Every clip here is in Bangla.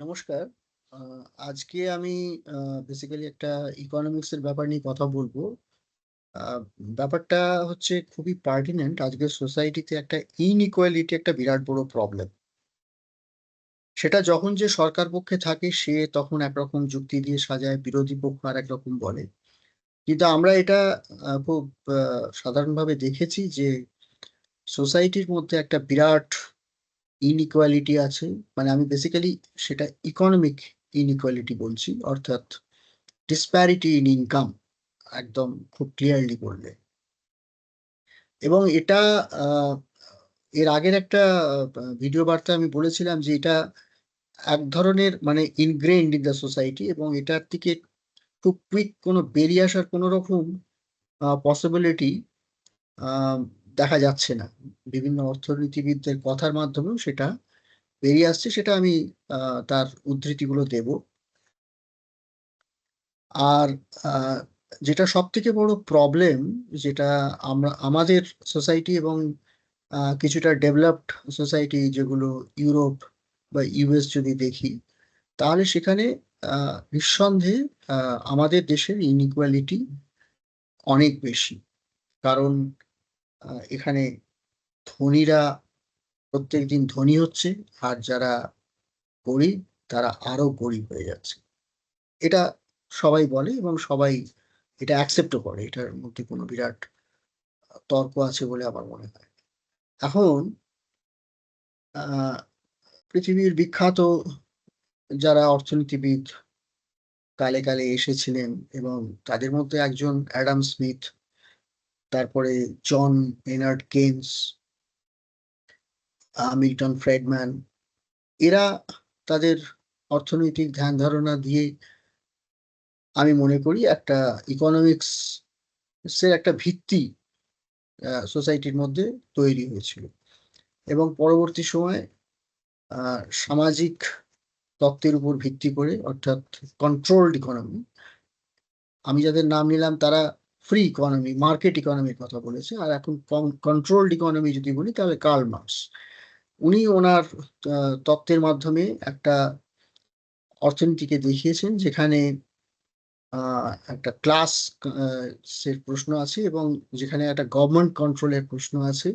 নমস্কার। আ আজকে আমি বেসিক্যালি একটা ইকোনমিক্স এর ব্যাপার নিয়ে কথা বলবো। আ ব্যাপারটা হচ্ছে খুবই পার্টিনেন্ট। আজকের সোসাইটিতে একটা ইনইকুয়ালিটি একটা বিরাট বড় প্রবলেম। সেটা যখন যে সরকার পক্ষে থাকে সে তখন একরকম যুক্তি দিয়ে সাজায়, বিরোধী পক্ষ আরেক রকম বলে। কিন্তু আমরা এটা খুব আ সাধারণভাবে দেখেছি যে সোসাইটির মধ্যে একটা বিরাট ইনইকুয়ালিটি আছে। মানে আমি বেসিক্যালি সেটা ইকোনমিক ইনইকুয়ালিটি বলছি। অর্থাৎ disparity in income একদম খুব ক্লিয়ারলি বললে। এবং এটা আ এর আগের একটা ভিডিও বার্তায় আমি বলেছিলাম যে এটা এক ধরনের মানে ingrained in the society এবং এটার থেকে খুব কুইক কোনো বেরিয়ে আসার কোনো রকম পসিবিলিটি আ দেখা যাচ্ছে না। বিভিন্ন অর্থনীতিবিদদের কথার মাধ্যমেও সেটা বেরিয়ে আসছে। সেটা আমি আ তার উদ্ধৃতিগুলো দেব। আর আ যেটা সবথেকে বড় প্রবলেম যেটা আমাদের সোসাইটি এবং কিছুটা ডেভেলপড সোসাইটি যেগুলো ইউরোপ বা ইউএস যদি দেখি, তাহলে সেখানে আ নিঃসন্দেহে আ আমাদের দেশের ইনইকুয়ালিটি অনেক বেশি। কারণ এখানে ধনীরা প্রত্যেকদিন ধনী হচ্ছে, আর যারা গরিব তারা আরো গরিব হয়ে যাচ্ছে। এটা সবাই বলে এবং সবাই এটা অ্যাকসেপ্টও করে। এটার মধ্যে কোনো বিরাট তর্ক আছে বলে আমার মনে হয়। এখন আ পৃথিবীর বিখ্যাত যারা অর্থনীতিবিদ কালে, কালে এসেছিলেন এবং তাদের মধ্যে একজন অ্যাডাম স্মিথ, তারপরে জন মেনার্ড কেইনস, মিল্টন ফ্রেডম্যান, এরা তাদের অর্থনৈতিক ধ্যান-ধারণা দিয়ে আমি মনে করি একটা ইকোনমিক্স এর একটা ভিত্তি সোসাইটির মধ্যে তৈরি হয়েছিল এবং পরবর্তী সময়ে আ সামাজিক তত্ত্বের উপর ভিত্তি করে অর্থাৎ কন্ট্রোলড ইকোনমি। আমি যাদের নাম নিলাম তারা ফ্রি ইকোনমি, মার্কেট ইকোনমির কথা বলেছে। আর এখন কন্ট্রোলড ইকোনমি যদি বলি তাহলে কার্ল মার্কস। উনি ওনার আ তত্ত্বের মাধ্যমে একটা অর্থনীতিকে দেখিয়েছেন যেখানে আ একটা ক্লাস আ এর প্রশ্ন আছে এবং যেখানে একটা গভর্নমেন্ট কন্ট্রোল এর প্রশ্ন আছে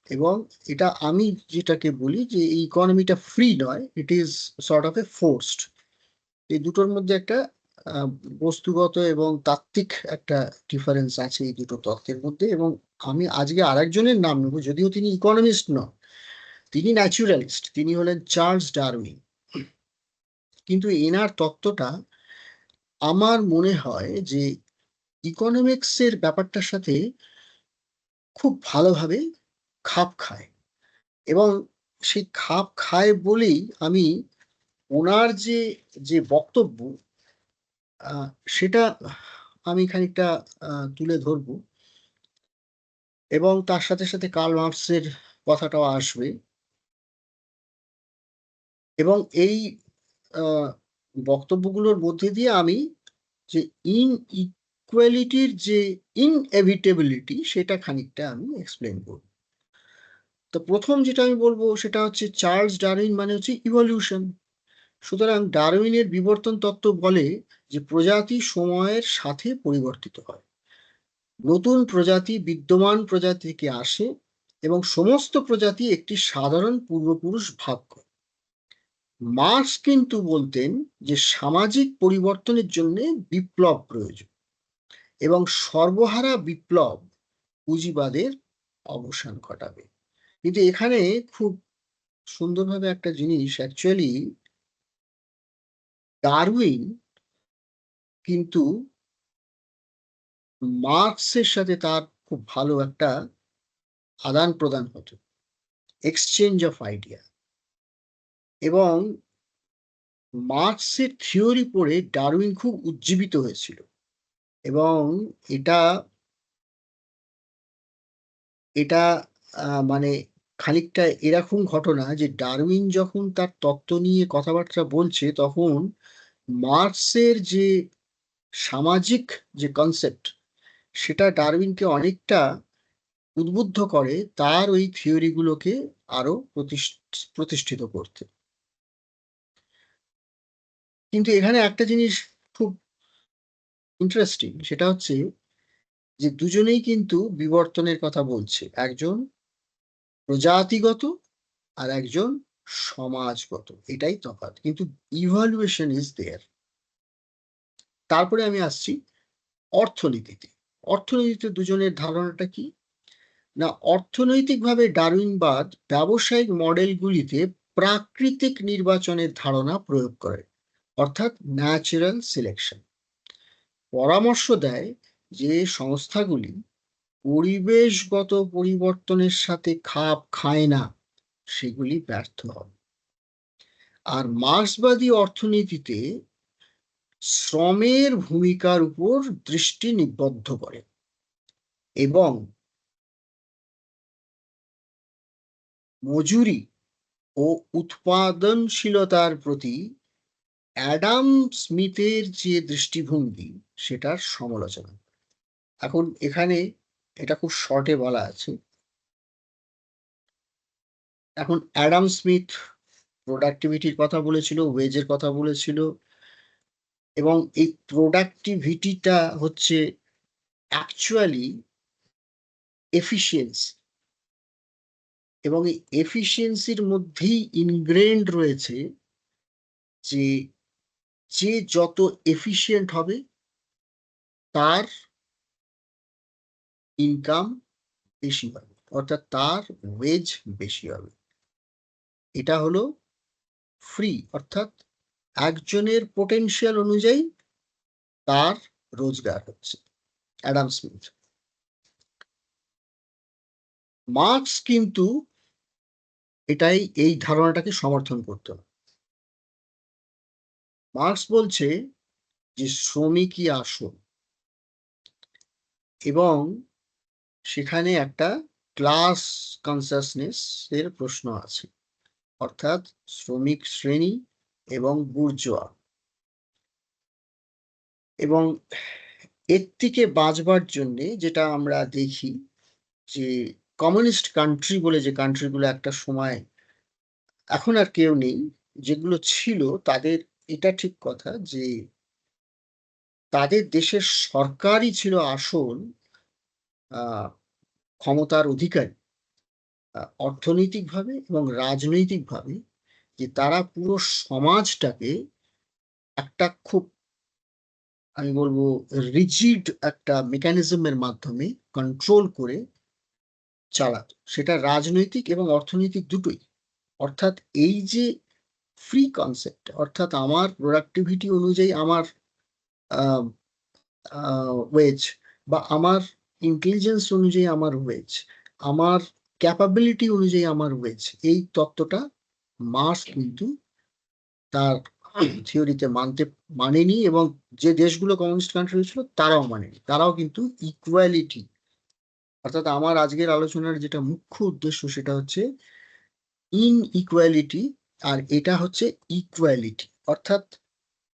এবং এটা আমি যেটাকে বলি যে এই ইকোনমিটা ফ্রি নয়, ইট ইস সর্ট অফ এ ফোর্সড। এই দুটোর মধ্যে একটা আ বস্তুগত এবং তাত্ত্বিক একটা ডিফারেন্স আছে এই দুটো তত্ত্বের মধ্যে এবং আমি আজকে আরেকজনের নাম নেব, যদিও তিনি ইকোনমিস্ট নন। তিনি ন্যাচুরালিস্ট। তিনি হলেন চার্লস ডারউইন। কিন্তু এনার তত্ত্বটা আমার মনে হয় যে ইকোনমিক্স এর ব্যাপারটার সাথে খুব ভালোভাবে খাপ খায় এবং সেই খাপ খায় বলেই আমি ওনার যে বক্তব্য আ সেটা আমি খানিকটা তুলে ধরব এবং তার সাথে, সাথে কার্ল মার্কসের কথাটাও আসবে এবং এই আ বক্তব্যগুলোর মধ্যে দিয়ে আমি যে ইনইকুয়ালিটির যে ইনএভিটেবিলিটি সেটা খানিকটা আমি এক্সপ্লেইন করব। তো ১ম যেটা আমি বলব সেটা হচ্ছে চার্লস ডারউইন মানে হচ্ছে ইভোলিউশন। সুতরাং ডারউইনের বিবর্তন তত্ত্ব বলে যে প্রজাতি সময়ের সাথে পরিবর্তিত হয়। নতুন প্রজাতি বিদ্যমান প্রজাতি থেকে আসে এবং সমস্ত প্রজাতি একটি সাধারণ পূর্বপুরুষ ভাগ করে। মার্কস কিন্তু বলতেন যে সামাজিক পরিবর্তনের জন্য বিপ্লব প্রয়োজন এবং সর্বহারা বিপ্লব পুঁজিবাদের অবসান ঘটাবে। কিন্তু এখানে খুব সুন্দরভাবে একটা জিনিস অ্যাকচুয়ালি ডারউইন কিন্তু মার্কসের সাথে তার খুব ভালো একটা আদান-প্রদান হতো। এক্সচেঞ্জ অফ আইডিয়া এবং মার্কসের থিওরি পড়ে ডারউইন খুব উজ্জীবিত হয়েছিল এবং এটা এটা মানে খানিকটা এরকম ঘটনা যে ডারউইন যখন তার তত্ত্ব নিয়ে কথাবার্তা বলছে তখন মার্কসের যে সামাজিক যে কনসেপ্ট সেটা ডারউইনকে অনেকটা উদ্বুদ্ধ করে তার ওই থিওরি গুলোকে আরো প্রতিষ্ঠিত করতে। কিন্তু এখানে একটা জিনিস খুব ইন্টারেস্টিং, সেটা হচ্ছে যে দুজনেই কিন্তু বিবর্তনের কথা বলছে। একজন প্রজাতিগত আর একজন সমাজগত, এটাই তফাৎ, কিন্তু ইভালুয়েশন ইজ দেয়ার। তারপরে আমি আসছি অর্থনীতিতে। অর্থনীতিতে দুজনের ধারণাটা কি? না, অর্থনৈতিকভাবে ডারউইনবাদ ব্যবসায়িক মডেলগুলিতে প্রাকৃতিক নির্বাচনের ধারণা প্রয়োগ করে, অর্থাৎ ন্যাচারাল সিলেকশন। পরামর্শ দেয় যে সংস্থাগুলি পরিবেশগত পরিবর্তনের সাথে খাপ খায় না, সেগুলি ব্যর্থ হবে। আর মার্ক্সবাদী অর্থনীতিতে শ্রমের ভূমিকার উপর দৃষ্টি নিবদ্ধ করে এবং মজুরি ও উৎপাদনশীলতার প্রতি অ্যাডাম স্মিথের যে দৃষ্টিভঙ্গি, সেটার সমালোচনা। এখন এখানে এটা খুব শর্টে বলা আছে। এখন অ্যাডাম স্মিথ প্রোডাক্টিভিটির কথা বলেছিল, ওয়েজের কথা বলেছিল, এবং এই প্রোডাক্টিভিটিটা হচ্ছে অ্যাকচুয়ালি এফিসিয়েন্সি, এবং এই এফিসিয়েন্সির মধ্যেই ইনগ্রেন্ড রয়েছে যে যে যত এফিশিয়েন্ট হবে তার ইনকাম বেশি হবে, অর্থাৎ তার ওয়েজ বেশি হবে। এটা হলো ফ্রি, অর্থাৎ একজনের পোটেনশিয়াল অনুযায়ী তার রোজগার হচ্ছে। Adam Smith. মার্কস কিন্তু এই ধারণাটাকে সমর্থন করত না। মার্কস বলছে যে শ্রমিকই আসল, এবং সেখানে একটা ক্লাস কনসাসনেস এর প্রশ্ন আছে, অর্থাৎ শ্রমিক শ্রেণী এবং বুর্জোয়া। এবং এর থেকে বাঁচবার জন্যে যেটা আমরা দেখি যে কমিউনিস্ট কান্ট্রি বলে যে কান্ট্রিগুলো একটা সময়, এখন আর কেউ নেই, যেগুলো ছিল তাদের, এটা ঠিক কথা যে তাদের দেশের সরকারই ছিল আসল আহ, ক্ষমতার অধিকারী, অর্থনৈতিকভাবে এবং রাজনৈতিকভাবে, যে তারা পুরো সমাজটাকে একটা খুব, আমি বলবো, রিজিড একটা মেকানিজমের মাধ্যমে কন্ট্রোল করে চালাতো, সেটা রাজনৈতিক এবং অর্থনৈতিক দুটোই। অর্থাৎ এই যে ফ্রি কনসেপ্ট, অর্থাৎ আমার প্রোডাক্টিভিটি অনুযায়ী আমার ওয়েজ, বা আমার ইন্টেলিজেন্স অনুযায়ী আমার ওয়েজ, আমার ক্যাপাবিলিটি অনুযায়ী আমার ওয়েজ, এই তত্ত্বটা মার্কস কিন্তু তার থিওরিতে মানেনি, এবং যে দেশগুলো কমিউনিস্ট কান্ট্রি হয়েছিল তারাও মানেনি। তারাও কিন্তু ইকুয়ালিটি, অর্থাৎ আমার আজকের আলোচনার যেটা মুখ্য উদ্দেশ্য সেটা হচ্ছে ইনইকুয়ালিটি, আর এটা হচ্ছে ইকুয়ালিটি। অর্থাৎ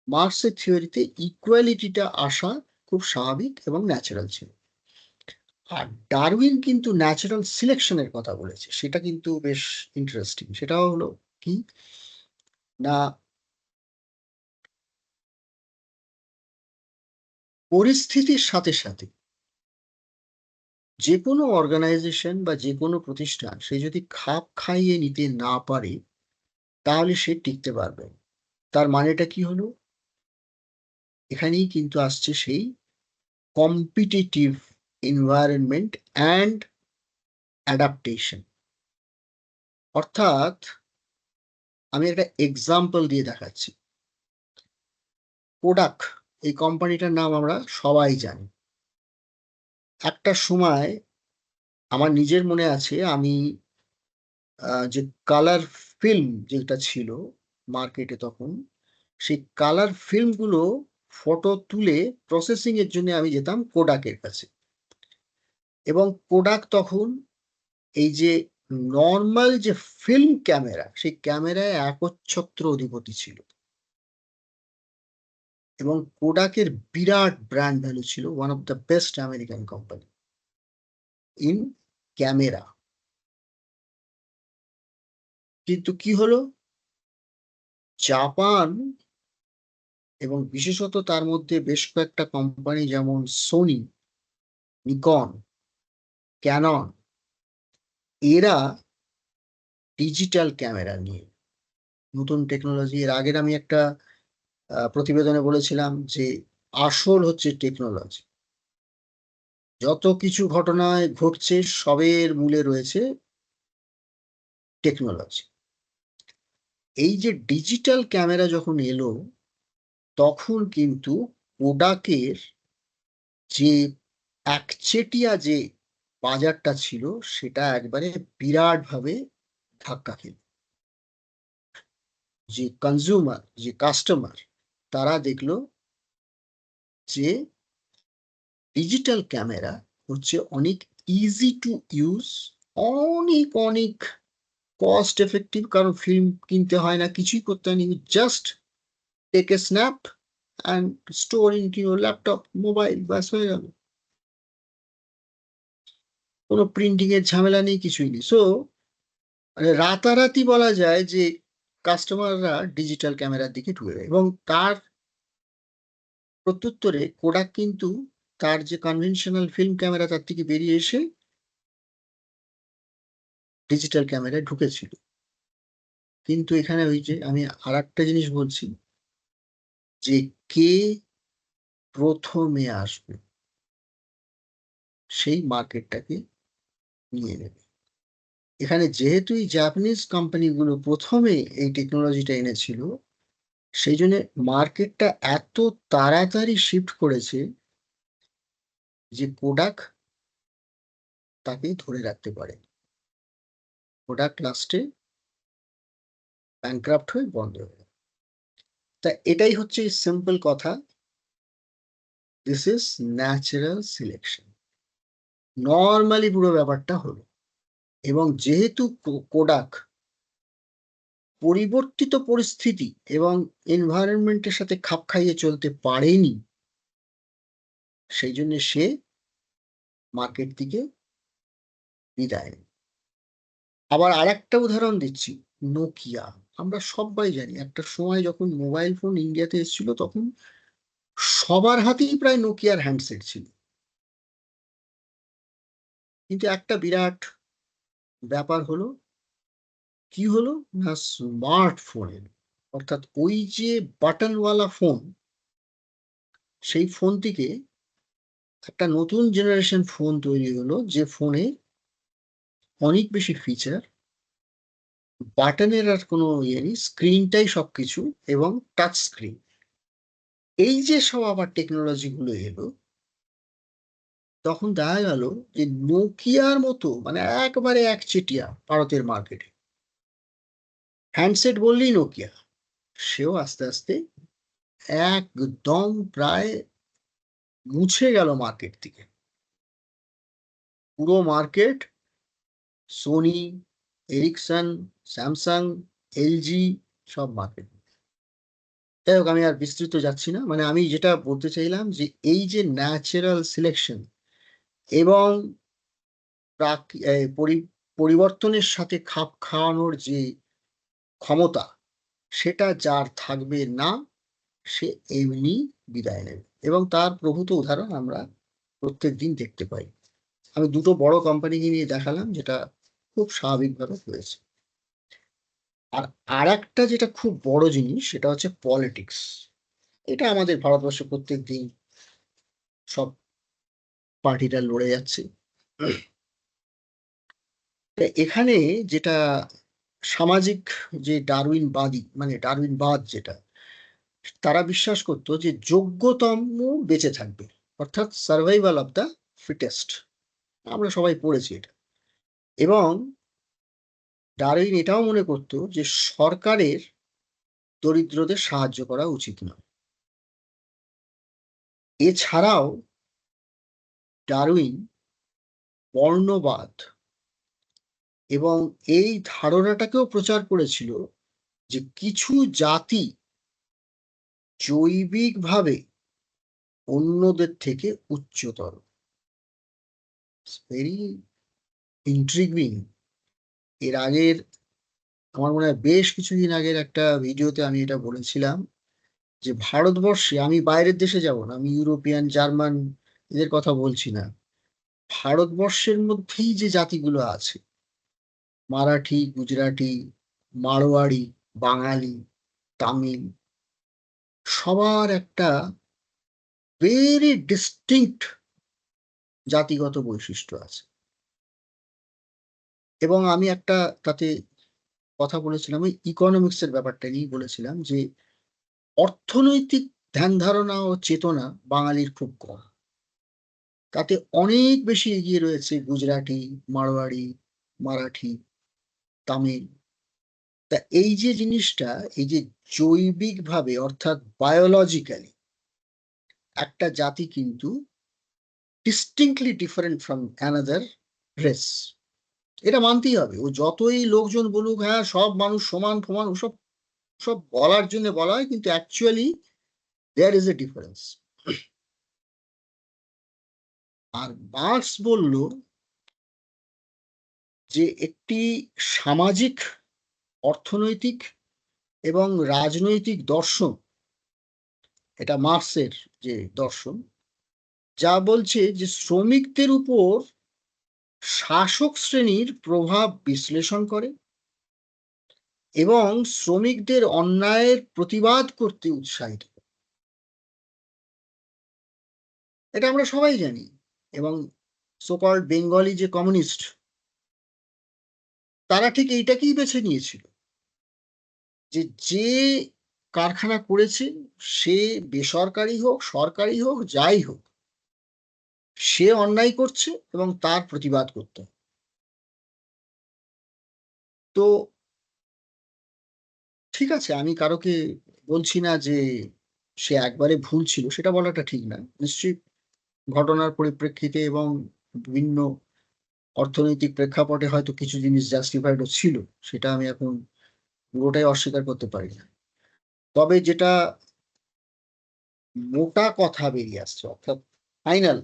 মার্কসের থিওরিতে ইকুয়ালিটিটা আসা খুব স্বাভাবিক এবং ন্যাচারাল ছিল। আর ডারউইন কিন্তু ন্যাচারাল সিলেকশনের কথা বলেছে, সেটা কিন্তু বেশ ইন্টারেস্টিং। সেটাও হলো কি না, পরিস্থিতির সাথে সাথে যে কোনো অর্গানাইজেশন বা যে কোনো প্রতিষ্ঠান, সে যদি খাপ খাইয়ে নিতে না পারে তাহলে সে টিকতে পারবে না। তার মানেটা কি হলো? এখানেই কিন্তু আসছে সেই কম্পিটিটিভ এনভায়রনমেন্ট অ্যান্ড অ্যাডাপ্টেশন। অর্থাৎ আমি একটা এক্সাম্পল দিয়ে দেখাচ্ছি। কোডাক, এই কোম্পানিটার নাম আমরা সবাই জানি। একটা সময় আমার নিজের মনে আছে, আমি যে কালার ফিল্ম যেটা ছিল মার্কেটে তখন, সেই কালার ফিল্মগুলো ফটো তুলে প্রসেসিং এর জন্য আমি যেতাম কোডাকের কাছে। এবং কোডাক তখন এই যে নর্মাল যে ফিল্ম ক্যামেরা, সেই ক্যামেরায় একচ্ছত্র অধিপতি ছিল, এবং কোডাকের বিরাট ব্র্যান্ড ভ্যালু ছিল, one of the best American company in camera. কিন্তু কি হলো, জাপান এবং বিশেষত তার মধ্যে বেশ কয়েকটা কোম্পানি যেমন সোনি, নিকন, ক্যানন, এরা ডিজিটাল ক্যামেরা নিয়ে নতুন টেকনোলজি। এর আগের আমি একটা প্রতিবেদনে বলেছিলাম যে আসল হচ্ছে টেকনোলজি। যত কিছু ঘটনায় ঘটছে সবের মূলে রয়েছে টেকনোলজি। এই যে ডিজিটাল ক্যামেরা যখন এলো, তখন কিন্তু কোডাকের যে একচেটিয়া যে বাজারটা ছিল সেটা একবারে বিরাট ভাবে ধাক্কা খেল। যে কনজিউমার, যে কাস্টমার, তারা দেখলো যে ডিজিটাল ক্যামেরা হচ্ছে অনেক ইজি টু ইউজ, অনেক অনেক কস্ট এফেক্টিভ, কারণ ফিল্ম কিনতে হয় না, কিছুই করতে হয় না, just take a snap and store in your laptop, mobile, ব্যাস হয়ে গেল। কোনো প্রিন্টিং এর ঝামেলা নেই, কিছুই নেই। সো মানে রাতারাতি বলা যায় যে কাস্টমাররা ডিজিটাল ক্যামেরার দিকে ঢুকে যায়, এবং তার প্রত্যুত্তরে কোডাক কিন্তু তার যে কনভেনশনাল ফিল্ম ক্যামেরা তার থেকে বেরিয়ে এসে ডিজিটাল ক্যামেরায় ঢুকেছিল। কিন্তু এখানে ওই যে আমি আরেকটা জিনিস বলছি, যে কে প্রথমে আসবে সেই মার্কেটটাকে নিয়ে নেবে। এখানে যেহেতু এই জাপানিজ কোম্পানিগুলো প্রথমে এই টেকনোলজিটা এনেছিল, সেই জন্য মার্কেটটা এত তাড়াতাড়ি শিফট করেছে যে কোডাক তাকে ধরে রাখতে পারে। কোডাক লাস্টে ব্যাংক্রাফট হয়ে বন্ধ হয়ে গেল। তা এটাই হচ্ছে সিম্পল কথা, this is natural selection. Normally পুরো ব্যাপারটা হলো, এবং যেহেতু কোডাক পরিবর্তিত পরিস্থিতি এবং এনভায়রনমেন্টের সাথে খাপ খাইয়ে চলতে পারেনি, সেই জন্য সে মার্কেট থেকে বিদায় নেয়। আবার আরেকটা উদাহরণ দিচ্ছি, নোকিয়া। আমরা সবাই জানি একটা সময় যখন মোবাইল ফোন ইন্ডিয়াতে এসেছিল, তখন সবার হাতেই প্রায় নোকিয়ার হ্যান্ডসেট ছিল। কিন্তু একটা বিরাট ব্যাপার হলো, কি হলো না, স্মার্টফোনের, অর্থাৎ ওই যে বাটনওয়ালা ফোন, সেই ফোন থেকে একটা নতুন জেনারেশন ফোন তৈরি হলো, যে ফোনে অনেক বেশি ফিচার, বাটনের আর কোনো ইয়ে নেই, স্ক্রিনটাই সবকিছু, এবং টাচ স্ক্রিন। এই যে সব আবার টেকনোলজি গুলো এলো, তখন দেখা গেল যে নোকিয়ার মতো মানে একবারে একচেটিয়া ভারতের মার্কেটে হ্যান্ডসেট বললেই নোকিয়া, সেও আস্তে আস্তে একদম প্রায় মুছে গেল মার্কেট থেকে। পুরো market Sony, Ericsson, Samsung, LG, সব মার্কেট। যাই হোক, আমি আর বিস্তৃত যাচ্ছি না, মানে আমি যেটা বলতে চাইলাম যে এই যে ন্যাচারাল সিলেকশন এবং পরিবর্তনের সাথে খাপ খাওয়ানোর যে ক্ষমতা, সেটা যার থাকবে না, সে এমনি বিদায় নেবে, এবং তার প্রভূত উদাহরণ আমরা প্রত্যেক দিন দেখতে পাই। আমি দুটো বড় কোম্পানিকে নিয়ে দেখালাম, যেটা খুব স্বাভাবিকভাবে হয়েছে। আর আরেকটা যেটা খুব বড় জিনিস, সেটা হচ্ছে পলিটিক্স। এটা আমাদের ভারতবর্ষে প্রত্যেক দিন সব পার্টিরা লড়ে যাচ্ছে। এখানে যেটা সামাজিক, যে ডারউইনবাদী মানে ডারউইনবাদ, যেটা তারা বিশ্বাস করতো যে যোগ্যতম বেঁচে থাকবে, অর্থাৎ সার্ভাইভাল অফ দ্য ফিটেস্ট। আমরা সবাই পড়েছি এটা। এবং ডারউইন এটাও মনে করতো যে সরকারের দরিদ্রদের সাহায্য করা উচিত নয়। এছাড়াও ডারউইন বর্ণবাদ এবং এই ধারণাটাকেও প্রচার করেছিল যে কিছু জাতি জৈবিকভাবে অন্যদের থেকে উচ্চতর। Very intriguing. এর আগের, আমার মনে হয় বেশ কিছুদিন আগের একটা ভিডিওতে আমি এটা বলেছিলাম, যে ভারতবর্ষে, আমি বাইরের দেশে যাব না, আমি ইউরোপিয়ান, জার্মান এদের কথা বলছি না, ভারতবর্ষের মধ্যেই যে জাতিগুলো আছে, মারাঠি, গুজরাটি, মারোয়াড়ি, বাঙালি, তামিল, সবার একটা ভেরি ডিস্টিংক্ট জাতিগত বৈশিষ্ট্য আছে। এবং আমি একটা তাতে কথা বলেছিলাম, ওই ইকোনমিক্স এর ব্যাপারটা নিয়ে বলেছিলাম যে অর্থনৈতিক ধ্যান ধারণা ও চেতনা বাঙালির খুব কম, তাতে অনেক বেশি এগিয়ে রয়েছে গুজরাটি, মারোয়াড়ি, মারাঠি, তামিল। তা এই যে জিনিসটা, এই যে জৈবিকভাবে অর্থাৎ বায়োলজিক্যালি একটা জাতি কিন্তু distinctly different from another race, এটা মানতেই হবে। ও যতই লোকজন বলুক হ্যাঁ সব মানুষ সমান সমান, ওসব সব বলার জন্য বলা হয়, কিন্তু actually there is a difference. আর মার্কস বলল যে একটি সামাজিক, অর্থনৈতিক এবং রাজনৈতিক দর্শন, এটা মার্কসের যে দর্শন, যা বলছে যে শ্রমিকদের উপর শাসক শ্রেণীর প্রভাব বিশ্লেষণ করে এবং শ্রমিকদের অন্যায়ের প্রতিবাদ করতে উৎসাহিত করে। এটা আমরা সবাই জানি। এবং সোকল্ড বেঙ্গলি যে কমিউনিস্ট, তারা ঠিক এইটাকেই বেছে নিয়েছিল, যে যে কারখানা করেছে, সে বেসরকারি হোক সরকারি হোক যাই হোক, সে অন্যায় করছে এবং তার প্রতিবাদ করতে হবে। তো ঠিক আছে, আমি কারোকে বলছি না যে সে একবারে ভুল ছিল, সেটা বলাটা ঠিক না। নিশ্চয়ই ঘটনার পরিপ্রেক্ষিতে এবং বিভিন্ন অর্থনৈতিক প্রেক্ষাপটে হয়তো কিছু জিনিস জাস্টিফাইডও ছিল, সেটা আমি এখন পুরোটাই অস্বীকার করতে পারি না। তবে যেটা মোটা কথা বেরিয়ে আসছে, অর্থাৎ ফাইনাল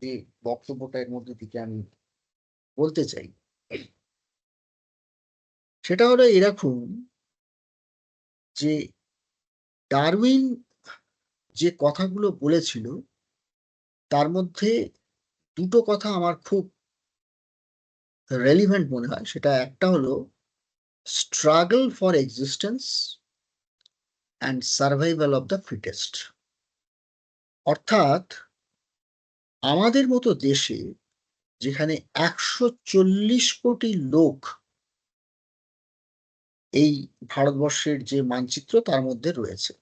যে বক্তব্যটা এর মধ্যে থেকে আমি বলতে চাই, সেটা হলো এরকম যে ডারউইন যে কথাগুলো বলেছিল, তার মধ্যে দুটো কথা আমার খুব রেলিভেন্ট মনে হয়। সেটা একটা হলো struggle for existence and survival of the fittest. অর্থাৎ আমাদের মতো দেশে, যেখানে 140 কোটি লোক এই ভারতবর্ষের যে মানচিত্র তার মধ্যে রয়েছে,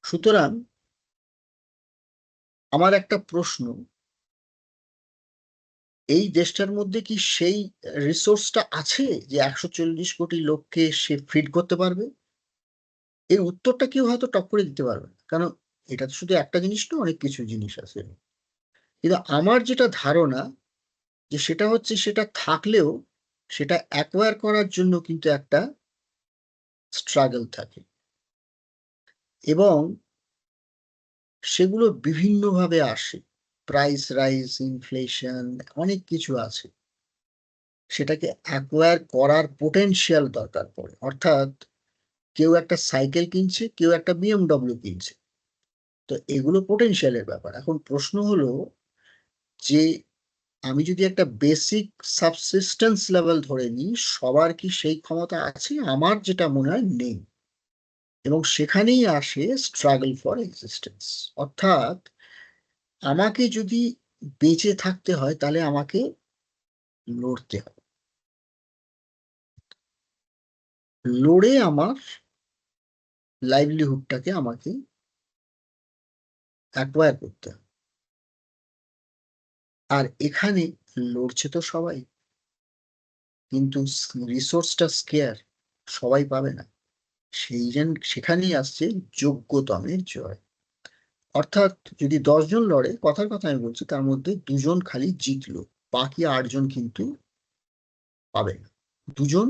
সুতরাং আমার একটা প্রশ্ন, এই দেশটার মধ্যে কি সেই রিসোর্সটা আছে যে 140 কোটি লোককে সে ফিড করতে পারবে? এই উত্তরটা কেউ হয়তো টপ করে দিতে পারবে না, কারণ এটা তো শুধু একটা জিনিস না, অনেক কিছু জিনিস আছে। কিন্তু আমার যেটা ধারণা, যে সেটা হচ্ছে সেটা থাকলেও সেটা অ্যাকোয়ার করার জন্য কিন্তু একটা স্ট্রাগল থাকে এবং সেগুলো বিভিন্নভাবে আসে। প্রাইস রাইজ, ইনফ্লেশন, অনেক কিছু আছে। সেটাকে অ্যাকোয়ার করার পোটেনশিয়াল দরকার পড়ে। অর্থাৎ কেউ একটা সাইকেল কিনছে, কেউ একটা বিএমডব্লিউ কিনছে। তো এগুলো পোটেনশিয়ালের ব্যাপার। এখন প্রশ্ন হলো যে আমি যদি একটা বেসিক সাবসিস্টেন্স লেভেল ধরে নিই, সবার কি সেই ক্ষমতা আছে? আমার যেটা মনে হয় নেই। এবং সেখানেই আসে স্ট্রাগল ফর এক্সিস্টেন্স। অর্থাৎ আমাকে যদি বেঁচে থাকতে হয়, তাহলে আমাকে লড়তে হবে। লড়ে আমার লাইভলিহুডটাকে আমাকে অ্যাকোয়ার করতে হবে। আর এখানে লড়ছে তো সবাই, কিন্তু রিসোর্সটা স্কেয়ার, সবাই পাবে না। সেখানেই আসছে যোগ্যতমের জয়। অর্থাৎ যদি 10 জন লড়ে, কথার কথা আমি বলছি, তার মধ্যে 2 জন খালি জিতলো, বাকি 8 জন কিন্তু পাবে না। 2 জন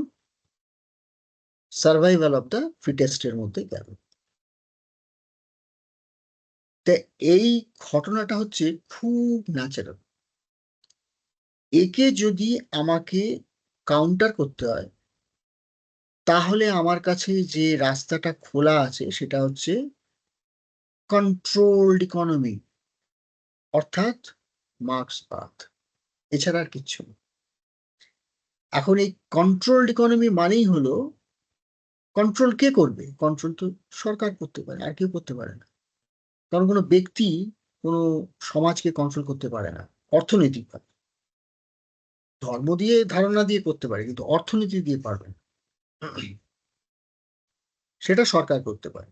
সার্ভাইভাল অফ দ্য ফিটেস্টের মধ্যে গেল। তা এই ঘটনাটা হচ্ছে খুব ন্যাচারাল। একে যদি আমাকে কাউন্টার করতে হয়, তাহলে আমার কাছে যে রাস্তাটা খোলা আছে সেটা হচ্ছে কন্ট্রোলড ইকোনমি, অর্থাৎ মার্ক্সবাদ, এছাড়া আর কিচ্ছু না। এখন এই কন্ট্রোলড ইকোনমি মানেই হলো, কন্ট্রোল কে করবে? কন্ট্রোল তো সরকার করতে পারে, আর কেউ করতে পারে না। কারণ কোনো ব্যক্তি কোনো সমাজকে কন্ট্রোল করতে পারে না অর্থনৈতিকভাবে। ধর্ম দিয়ে, ধারণা দিয়ে করতে পারে, কিন্তু অর্থনীতি দিয়ে পারবে না। সেটা সরকার করতে পারে।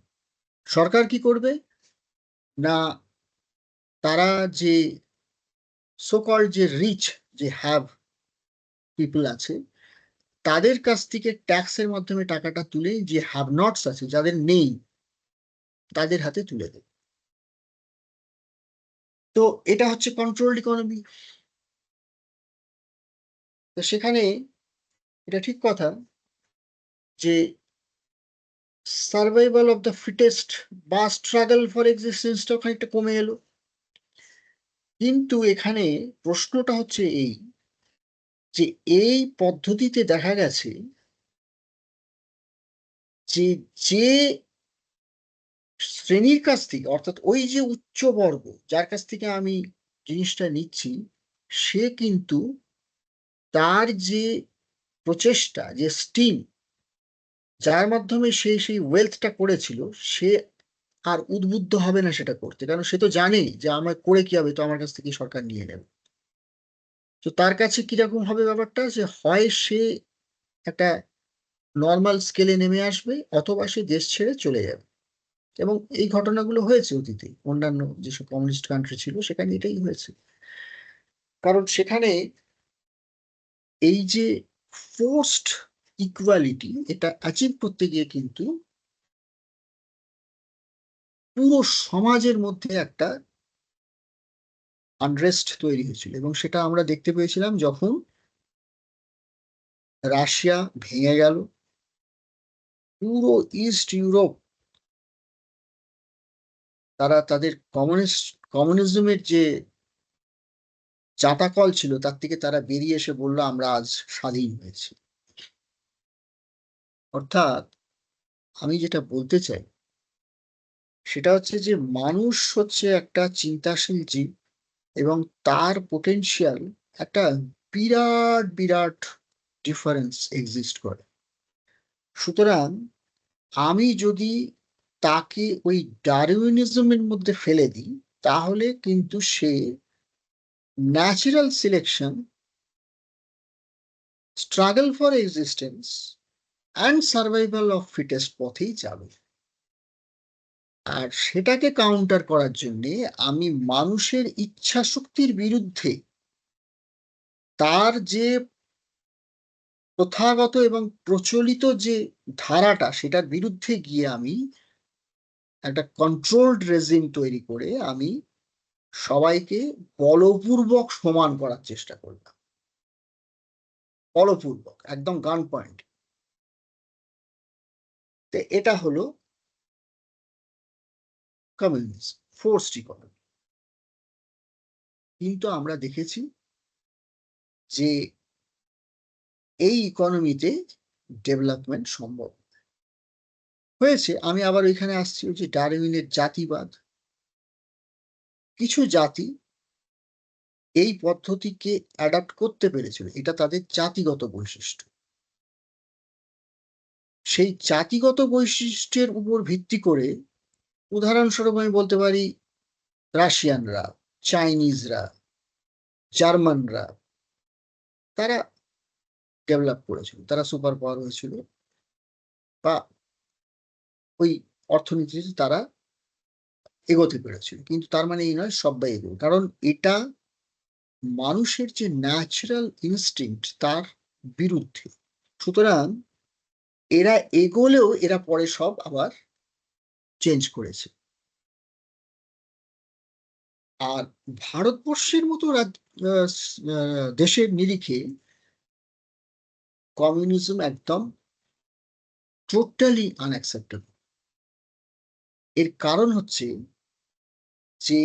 সরকার কি করবে না, তারা যে সো কল্ড যে রিচ, যে হ্যাভ পিপল আছে, তাদের কাছ থেকে ট্যাক্সের মাধ্যমে টাকাটা তুলে যে হ্যাভ নটস আছে, যাদের নেই, তাদের হাতে তুলে দেবে। তো এটা হচ্ছে কন্ট্রোলড ইকোনমি। তো সেখানে এটা ঠিক কথা যে সার্ভাইভাল অফ দ্য ফিটেস্ট বা স্ট্রাগল ফর এক্সিস্টেন্সটা খানিকটা কমে এলো। কিন্তু এখানে প্রশ্নটা হচ্ছে এই, যে এই পদ্ধতিতে দেখা গেছে যে যে শ্রেণীর কাছ থেকে, অর্থাৎ ওই যে উচ্চ বর্গ যার কাছ থেকে আমি জিনিসটা নিচ্ছি, সে কিন্তু তার যে প্রচেষ্টা, যে স্টিম, যার মাধ্যমে সে সেই ওয়েলথটা করেছিল, সে আর উদ্বুদ্ধ হবে না সেটা করতে, কারণ সে তো জানে যে আমার করে কি হবে, তো আমার কাছ থেকে সরকার নিয়ে নেবে। তো তার কাছে কিরকম হবে ব্যাপারটা, যে হয় সে একটা নর্মাল স্কেলে নেমে আসবে, অথবা সে দেশ ছেড়ে চলে যাবে। এবং এই ঘটনাগুলো হয়েছে অতীতে, অন্যান্য যেসব কমিউনিস্ট কান্ট্রি ছিল সেখানে এটাই হয়েছে। কারণ সেখানে এই যে ফোর্সড ইকুয়ালিটি, এটা অ্যাচিভ করতে গিয়ে কিন্তু পুরো সমাজের মধ্যে একটা আনরেস্ট তৈরি হয়েছিল, এবং সেটা আমরা দেখতে পেয়েছিলাম যখন রাশিয়া ভেঙে গেল। পুরো ইস্ট ইউরোপ, তারা তাদের কমিউনিজমের যে চাতাকল ছিল তার থেকে তারা বেরিয়ে এসে বলল আমরা আজ স্বাধীন হয়েছি। অর্থাৎ আমি যেটা বলতে চাই সেটা হচ্ছে যে মানুষ হচ্ছে একটা চিন্তাশীল জীব, এবং তার পোটেনশিয়াল একটা বিরাট বিরাট ডিফারেন্স এক্সিস্ট করে। সুতরাং আমি যদি তাকে ওই ডারউইনিজমের মধ্যে ফেলে দিই, তাহলে কিন্তু সে natural selection, struggle for existence and survival of fittest পথেই যাবে। আর সেটাকে কাউন্টার করার জন্যে আমি মানুষের ইচ্ছা শক্তির বিরুদ্ধে, তার যে প্রথাগত এবং প্রচলিত যে ধারাটা, সেটার বিরুদ্ধে গিয়ে আমি একটা কন্ট্রোলড রেজিম তৈরি করে আমি সবাইকে বলপূর্বক সমান করার চেষ্টা করলাম। বলপূর্বক, একদম গান পয়েন্ট। তো এটা হলো কমিউনিজম, ফোর্সড ইকোনমি। কিন্তু আমরা দেখেছি যে এই ইকোনমিতে ডেভেলপমেন্ট সম্ভব হয়েছে। আমি আবার ওইখানে আসছি, ওই যে ডারউইনের জাতিবাদ। কিছু জাতি এই পদ্ধতিকে অ্যাডাপ্ট করতে পেরেছিল, এটা তাদের জাতিগত বৈশিষ্ট্য। সেই জাতিগত বৈশিষ্ট্যের উপর ভিত্তি করে, উদাহরণস্বরূপ আমি বলতে পারি রাশিয়ানরা, চাইনিজরা, জার্মানরা, তারা ডেভেলপ করেছিল, তারা সুপার পাওয়ার হয়েছিল, বা ওই অর্থনীতিতে তারা এগোতে পেরেছিল। কিন্তু তার মানে এই নয় সবাই এগোবে, কারণ এটা মানুষের যে ন্যাচারাল ইনস্টিংক্ট তার বিরুদ্ধে। সুতরাং এরা এগোলেও এরা পরে সব আবার চেঞ্জ করেছে। আর ভারতবর্ষের মতো দেশের নিরিখে কমিউনিজম একদম টোটালি আনঅ্যাকসেপ্টেবল। এর কারণ হচ্ছে যে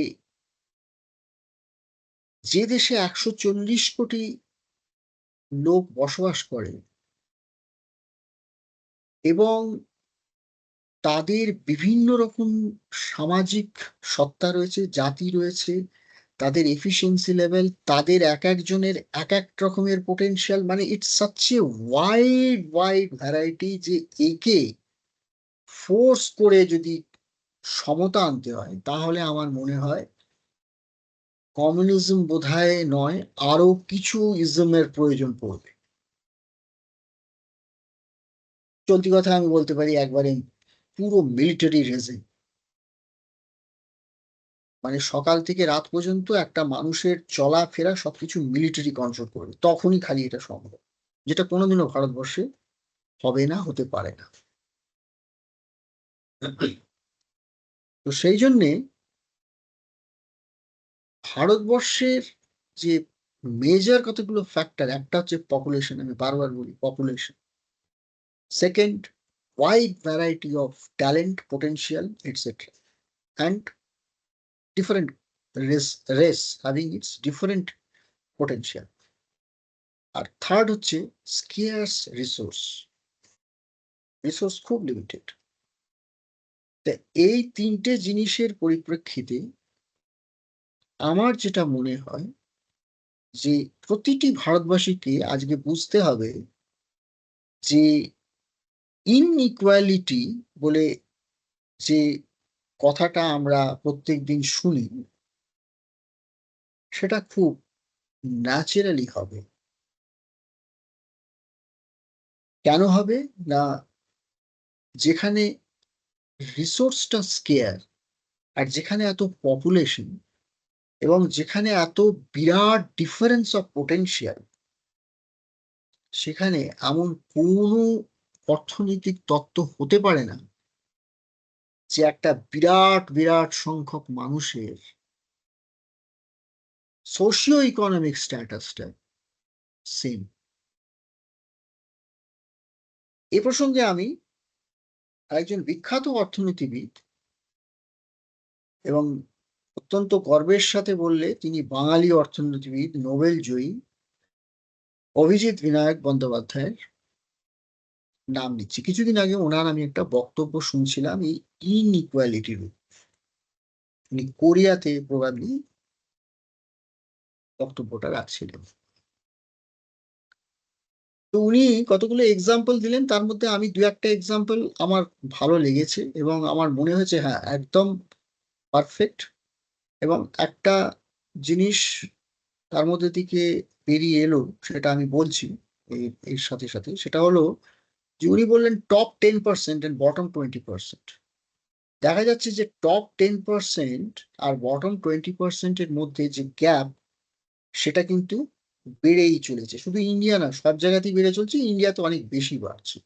যে দেশে 140 কোটি লোক বসবাস করে, এবং তাদের বিভিন্ন রকম সামাজিক সত্তা রয়েছে, জাতি রয়েছে, তাদের এফিসিয়েন্সি লেভেল, তাদের এক একজনের এক এক রকমের পোটেনশিয়াল, মানে it's such a wide variety যে একে ফোর্স করে যদি সমতা আনতে হয় তাহলে আমার মনে হয় কমিউনিজম বোধহয় নয়, আরো কিছু ইজমের প্রয়োজন পড়বে। চলতি কথা আমি বলতে পারি একবারে পুরো মিলিটারি রেজিম, মানে সকাল থেকে রাত পর্যন্ত একটা মানুষের চলাফেরা সবকিছু মিলিটারি কন্ট্রোল করবে, তখনই খালি এটা সম্ভব, যেটা কোনোদিনও ভারতবর্ষে হবে না, হতে পারে না। তো সেই জন্যে ভারতবর্ষের যে মেজর কতগুলো ফ্যাক্টর, একটা হচ্ছে পপুলেশন, আমি বারবার বলি population. Second, wide variety of talent, potential, etcetera, and different race having its different potential. আর থার্ড হচ্ছে স্কেয়ার্স রিসোর্স খুব লিমিটেড। তা এই তিনটে জিনিসের পরিপ্রেক্ষিতে আমার যেটা মনে হয় যে প্রতিটি ভারতবাসীকে আজকে বুঝতে হবে যে ইনইকুয়ালিটি বলে যে কথাটা আমরা প্রত্যেকদিন শুনি, সেটা খুব ন্যাচারালি হবে। কেন হবে না? যেখানে রিসোর্সটা স্কেয়ার, আর যেখানে এত পপুলেশন, এবং যেখানে এত বিরাট ডিফারেন্স অফ পোটেনশিয়াল, সেখানে এমন কোনো অর্থনৈতিক তত্ত্ব হতে পারে না যে একটা বিরাট বিরাট সংখ্যক মানুষের সোশিও ইকোনমিক স্ট্যাটাসটা সেম। এ প্রসঙ্গে আমি একজন বিখ্যাত অর্থনীতিবিদ, এবং অত্যন্ত গর্বের সাথে বললে তিনি বাঙালি অর্থনীতিবিদ, নোবেল জয়ী অভিজিৎ বিনায়ক বন্দ্যোপাধ্যায়ের নাম নিচ্ছি। কিছুদিন আগে ওনার আমি একটা বক্তব্য শুনছিলাম এই ইনইকুয়ালিটির, উনি কোরিয়াতে প্রবাবলি বক্তব্যটা রাখছিলেন। তো উনি কতগুলো এক্সাম্পল দিলেন, তার মধ্যে আমি দু একটা এক্সাম্পল আমার ভালো লেগেছে এবং আমার মনে হয়েছে হ্যাঁ একদম পারফেক্ট। এবং একটা জিনিস তার মধ্যে থেকে বেরিয়ে এলো, সেটা আমি বলছি এর সাথে সাথে, সেটা হলো যে উনি বললেন টপ 10% এন্ড বটম 20%। দেখা যাচ্ছে যে টপ 10% আর বটম 20%-এর মধ্যে যে গ্যাপ, সেটা কিন্তু বেড়েই চলেছে। শুধু ইন্ডিয়া না, সব জায়গাতেই বেড়ে চলছে, ইন্ডিয়াতে অনেক বেশি বাড়ছে।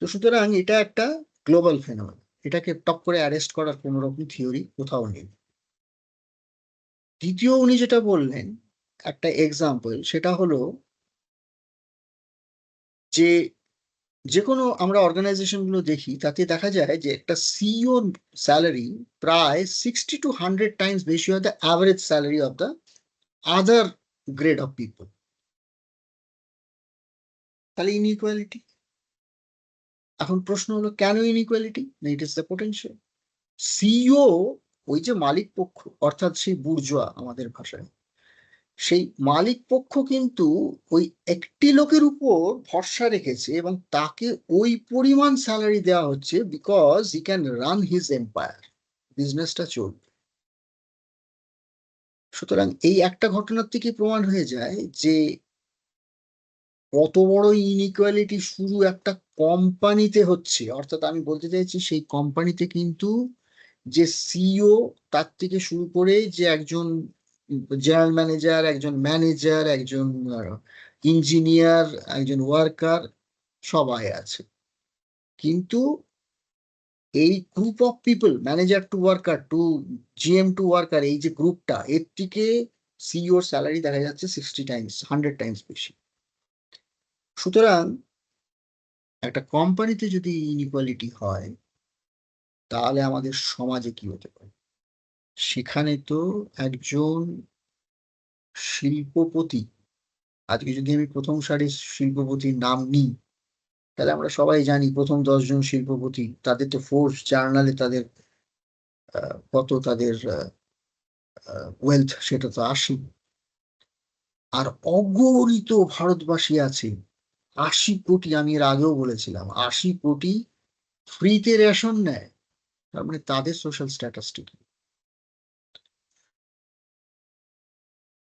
তো সুতরাং এটা একটা গ্লোবাল ফেনোমেনন, এটাকে টপ করে অ্যারেস্ট করার কোনো রকম থিওরি কোথাও নেই। দ্বিতীয় উনি যেটা বললেন একটা এক্সাম্পল, সেটা হলো যে যে কোনো আমরা অর্গানাইজেশন গুলো দেখি, তাতে দেখা যায় যে একটা সিইও স্যালারি প্রায় 60 to 100 times বেশি হয় the average salary of the other grade of people. তাহলে ইনইকুয়ালিটি। এখন প্রশ্ন হলো কেন ইনইকুয়ালিটি? না, ইট ইস দ্য পোটেনশিয়াল। সিইও, ওই যে মালিক পক্ষ, অর্থাৎ সেই বুর্জোয়া আমাদের ভাষায়, সেই মালিক পক্ষ কিন্তু ওই একটি লোকের উপর ভরসা রেখেছে এবং তাকে ওই পরিমাণ স্যালারি দেওয়া হচ্ছে because he can run his empire, বিজনেসটা চলবে। সুতরাং এই একটা ঘটনার থেকে প্রমাণ হয়ে যায় যে কত বড় ইনইকুয়ালিটি শুরু একটা কোম্পানিতে হচ্ছে। অর্থাৎ আমি বলতে চাইছি সেই কোম্পানিতে কিন্তু যে সিইও, তার থেকে শুরু করে যে একজন জেনারেল ম্যানেজার, একজন ম্যানেজার, একজন ইঞ্জিনিয়ার, একজন ওয়ার্কার, সবাই আছে। কিন্তু এই group of people, manager to worker to GM to worker, এই যে গ্রুপটা, এর থেকে সিইওর স্যালারি দেখা যাচ্ছে 60 times 100 times বেশি। সুতরাং একটা কোম্পানিতে যদি ইনইকুয়ালিটি হয়, তাহলে আমাদের সমাজে কি হতে পারে? সেখানে তো একজন শিল্পপতি, আজকে যদি আমি প্রথম সারির শিল্পপতির নাম নিই, তাহলে আমরা সবাই জানি প্রথম 10 জন শিল্পপতি তাদের তো ফোর্স জার্নালে তাদের কত তাদের ওয়েলথ সেটা তো আসে। আর অগণিত ভারতবাসী আছে, 80 কোটি, আমি এর আগেও বলেছিলাম 80 কোটি ফ্রিতে রেশন নেয়। তার মানে তাদের সোশ্যাল স্ট্যাটাসটি কি?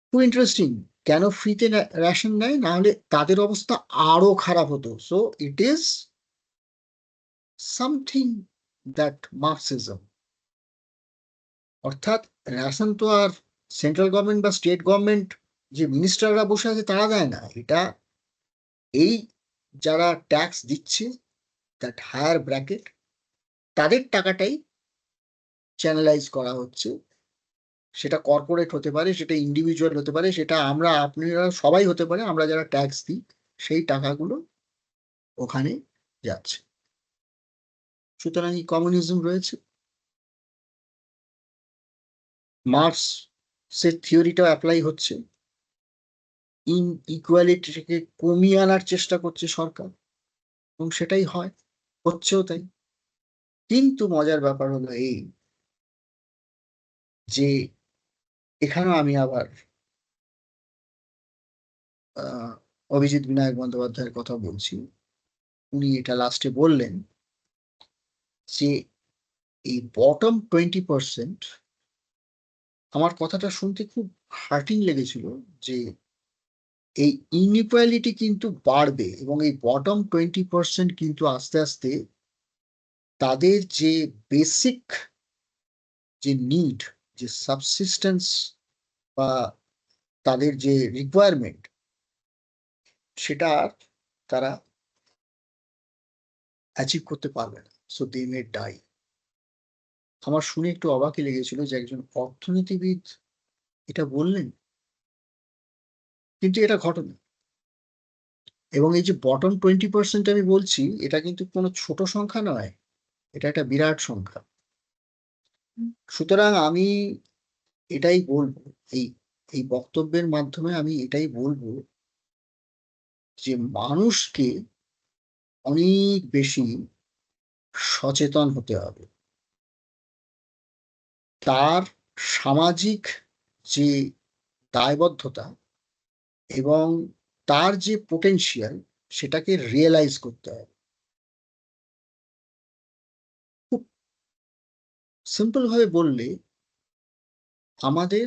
খুব ইন্টারেস্টিং। কেন ফ্রিতে রেশন নেয়? না হলে তাদের অবস্থা আরো খারাপ হতো। So it is something that Marxism. অর্থাৎ রেশন তো আর সেন্ট্রাল গভর্নমেন্ট বা স্টেট গভর্নমেন্ট যে মিনিস্টাররা বসে আছে তারা দেয় না, এটা এই যারা ট্যাক্স দিচ্ছে, দ্যাট হায়ার ব্র্যাকেট, তাদের টাকাটাই চ্যানেলাইজ করা হচ্ছে। সেটা কর্পোরেট হতে পারে, সেটা ইন্ডিভিজুয়াল হতে পারে, সেটা আমরা আপনারা সবাই হতে পারে, আমরা যারা ট্যাক্স দিই সেই টাকাগুলো ওখানে যাচ্ছে। সুতরাং এই কমিউনিজম রয়েছে। মার্কসের থিওরিটাও অ্যাপ্লাই হচ্ছে। ইনইকুয়ালিটিকে কমিয়ে আনার চেষ্টা করছে সরকার, এবং সেটাই হয়, হচ্ছেও তাই। কিন্তু মজার ব্যাপার হলো এই যে এখানেও আমি আবার অভিজিৎ বিনায়ক বন্দ্যোপাধ্যায়ের কথা বলছি। উনি এটা লাস্টে বললেন যে এই বটম 20%, আমার কথাটা শুনতে খুব হার্টিং লেগেছিল, যে এই ইনইকুয়ালিটি কিন্তু বাড়বে এবং এই বটম 20% কিন্তু আস্তে আস্তে তাদের যে বেসিক যে নিড, যে সাবসিস্টেন্স বা তাদের যে রিকোয়ারমেন্ট, সেটা আর তারা অ্যাচিভ করতে পারবে না। So they May die. আমার শুনে একটু অবাকই লেগেছিল যে একজন অর্থনীতিবিদ এটা বললেন, কিন্তু এটা ঘটনা। এবং এই যে বটম 20% আমি বলছি, এটা কিন্তু কোনো ছোট সংখ্যা নয়, এটা একটা বিরাট সংখ্যা। সুতরাং আমি এটাই বলবো, এই এই বক্তব্যের মাধ্যমে আমি এটাই বলবো যে মানুষকে অনেক বেশি সচেতন হতে হবে। তার সামাজিক যে দায়বদ্ধতা এবং তার যে পোটেনশিয়াল, সেটাকে রিয়েলাইজ করতে হবে। খুব সিম্পল ভাবে বললে, আমাদের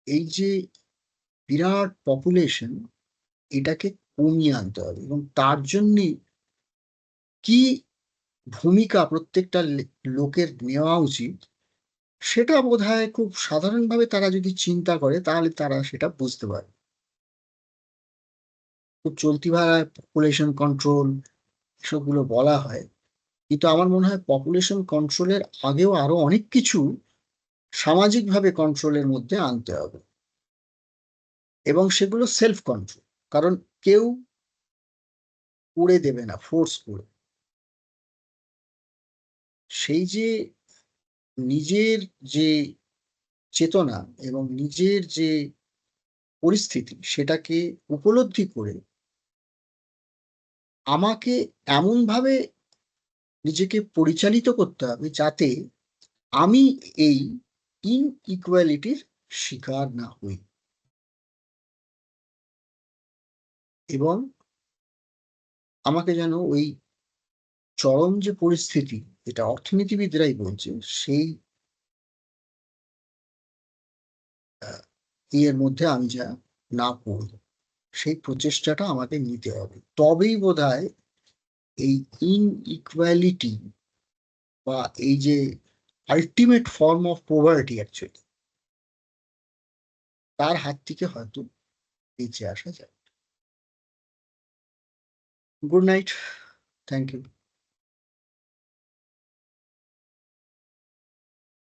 এই যে বিরাট পপুলেশন, এটাকে কমিয়ে আনতে হবে, এবং তার জন্য কি ভূমিকা প্রত্যেকটা লোকের নেওয়া উচিত, সেটা বোধহয় খুব সাধারণভাবে তারা যদি চিন্তা করে তাহলে তারা সেটা বুঝতে পারে। খুব চলতি ভাষায় পপুলেশন কন্ট্রোল এসবগুলো বলা হয়, কিন্তু আমার মনে হয় পপুলেশন কন্ট্রোলের আগেও আরো অনেক কিছু সামাজিকভাবে কন্ট্রোলের মধ্যে আনতে হবে, এবং সেগুলো সেলফ কন্ট্রোল। কারণ কেউ করে দেবে না ফোর্স করে। সেই যে নিজের যে চেতনা এবং নিজের যে পরিস্থিতি, সেটাকে উপলব্ধি করে আমাকে এমনভাবে নিজেকে পরিচালিত করতে হবে যাতে আমি এই ইনইকুয়ালিটির শিকার না হই। এবং আমাকে যেন ওই চরম যে পরিস্থিতি, যেটা অর্থনীতিবিদরাই বলছে, সেই ইয়ের মধ্যে আমি যা না পড়ি, সেই প্রচেষ্টাটা আমাকে নিতে হবে। তবেই বোধহয় এই ইনইকুয়ালিটি বা এই যে ultimate form of poverty actually, তার হাত থেকে হয়তো বেঁচে আসা যায়। Good night. Thank you.